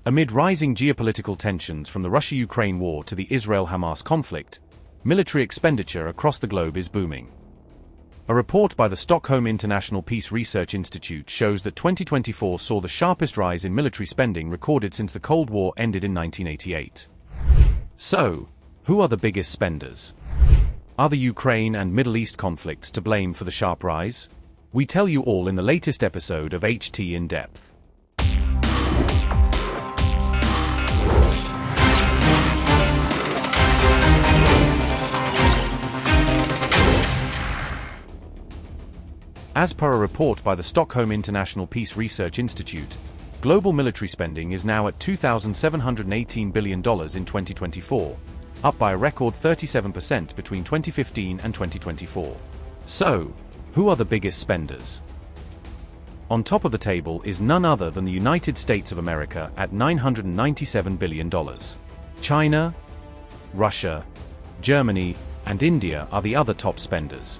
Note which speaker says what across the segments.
Speaker 1: Amid rising geopolitical tensions from the Russia-Ukraine war to the Israel-Hamas conflict, military expenditure across the globe is booming. A report by the Stockholm International Peace Research Institute shows that 2024 saw the sharpest rise in military spending recorded since the Cold War ended in 1988. So, who are the biggest spenders? Are the Ukraine and Middle East conflicts to blame for the sharp rise? We tell you all in the latest episode of HT In Depth. As per a report by the Stockholm International Peace Research Institute, global military spending is now at $2,718 billion in 2024, up by a record 37% between 2015 and 2024. So, who are the biggest spenders? On top of the table is none other than the United States of America at $997 billion. China, Russia, Germany, and India are the other top spenders.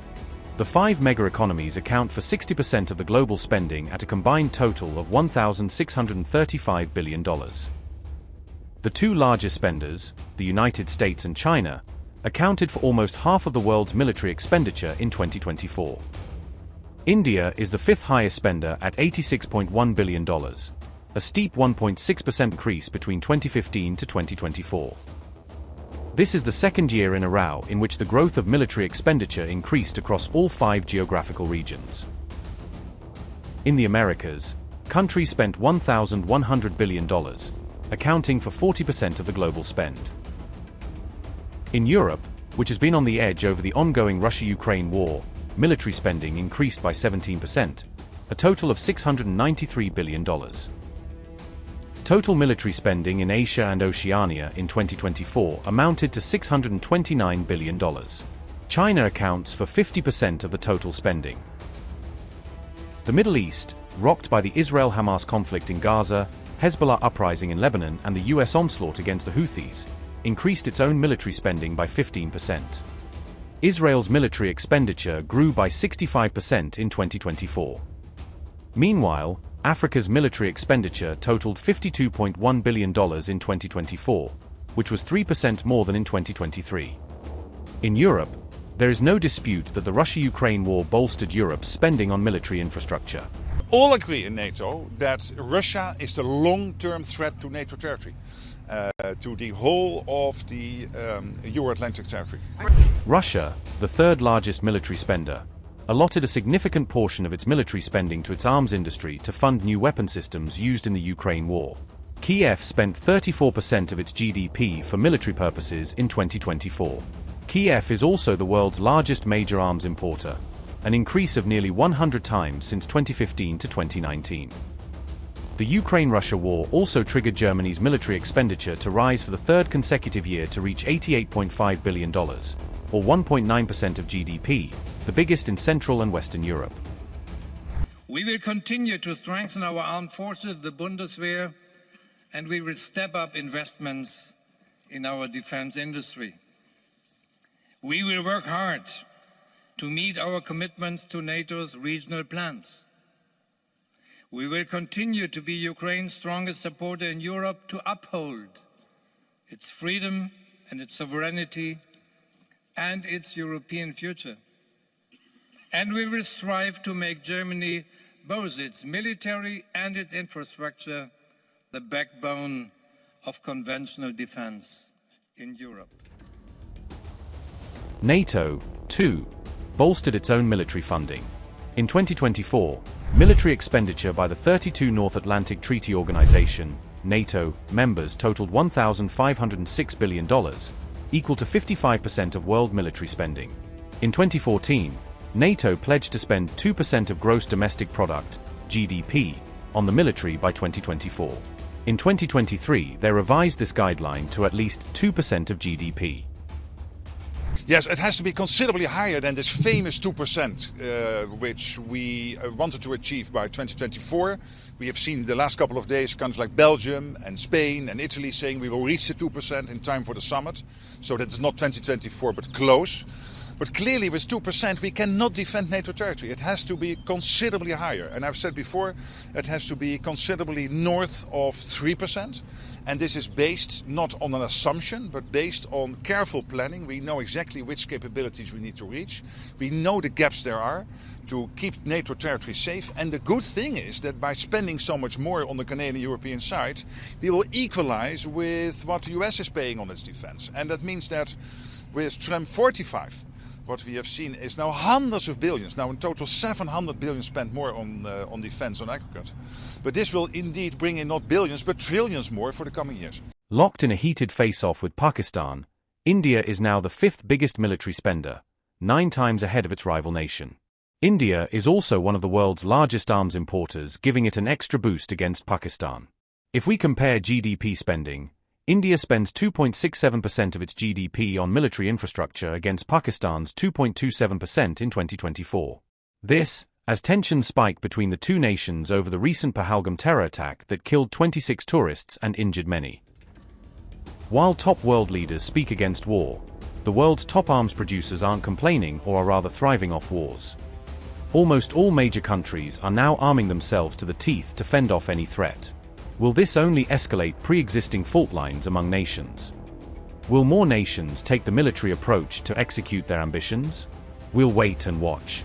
Speaker 1: The five mega-economies account for 60% of the global spending at a combined total of $1,635 billion. The two largest spenders, the United States and China, accounted for almost half of the world's military expenditure in 2024. India is the fifth highest spender at $86.1 billion, a steep 1.6% increase between 2015 to 2024. This is the second year in a row in which the growth of military expenditure increased across all five geographical regions. In the Americas, countries spent $1,100 billion, accounting for 40% of the global spend. In Europe, which has been on the edge over the ongoing Russia-Ukraine war, military spending increased by 17%, a total of $693 billion. Total military spending in Asia and Oceania in 2024 amounted to $629 billion. China accounts for 50% of the total spending. The Middle East, rocked by the Israel-Hamas conflict in Gaza, Hezbollah uprising in Lebanon and the US onslaught against the Houthis, increased its own military spending by 15%. Israel's military expenditure grew by 65% in 2024. Meanwhile, Africa's military expenditure totaled $52.1 billion in 2024, which was 3% more than in 2023. In Europe, there is no dispute that the Russia-Ukraine war bolstered Europe's spending on military infrastructure.
Speaker 2: All agree in NATO that Russia is the long-term threat to NATO territory, to the whole of the Euro-Atlantic territory.
Speaker 1: Russia, the third largest military spender, allotted a significant portion of its military spending to its arms industry to fund new weapon systems used in the Ukraine war. Kiev spent 34% of its GDP for military purposes in 2024. Kiev is also the world's largest major arms importer, an increase of nearly 100 times since 2015 to 2019. The Ukraine-Russia war also triggered Germany's military expenditure to rise for the third consecutive year to reach $88.5 billion, or 1.9% of GDP, the biggest in Central and Western Europe.
Speaker 3: We will continue to strengthen our armed forces, the Bundeswehr, and we will step up investments in our defense industry. We will work hard to meet our commitments to NATO's regional plans. We will continue to be Ukraine's strongest supporter in Europe to uphold its freedom and its sovereignty and its European future. And we will strive to make Germany, both its military and its infrastructure, the backbone of conventional defense in Europe.
Speaker 1: NATO, too, bolstered its own military funding. In 2024, military expenditure by the 32 North Atlantic Treaty Organization, NATO, members totaled $1,506 billion, equal to 55% of world military spending. In 2014, NATO pledged to spend 2% of gross domestic product, GDP, on the military by 2024. In 2023, they revised this guideline to at least 2% of GDP.
Speaker 2: Yes, it has to be considerably higher than this famous 2%, which we wanted to achieve by 2024. We have seen the last couple of days countries like Belgium and Spain and Italy saying we will reach the 2% in time for the summit. So that is not 2024, but close. But clearly with 2% we cannot defend NATO territory. It has to be considerably higher. And I've said before, it has to be considerably north of 3%. And this is based not on an assumption, but based on careful planning. We know exactly which capabilities we need to reach. We know the gaps there are to keep NATO territory safe. And the good thing is that by spending so much more on the Canadian-European side, we will equalize with what the US is paying on its defense. And that means that with Trump 45, what we have seen is now hundreds of billions, now in total 700 billion spent more on defense on aggregate. But this will indeed bring in not billions, but trillions more for the coming years.
Speaker 1: Locked in a heated face-off with Pakistan, India is now the 5th biggest military spender, 9 times ahead of its rival nation. India is also one of the world's largest arms importers, giving it an extra boost against Pakistan. If we compare GDP spending, India spends 2.67% of its GDP on military infrastructure against Pakistan's 2.27% in 2024. This, as tensions spike between the two nations over the recent Pahalgam terror attack that killed 26 tourists and injured many. While top world leaders speak against war, the world's top arms producers aren't complaining or are rather thriving off wars. Almost all major countries are now arming themselves to the teeth to fend off any threat. Will this only escalate pre-existing fault lines among nations? Will more nations take the military approach to execute their ambitions? We'll wait and watch.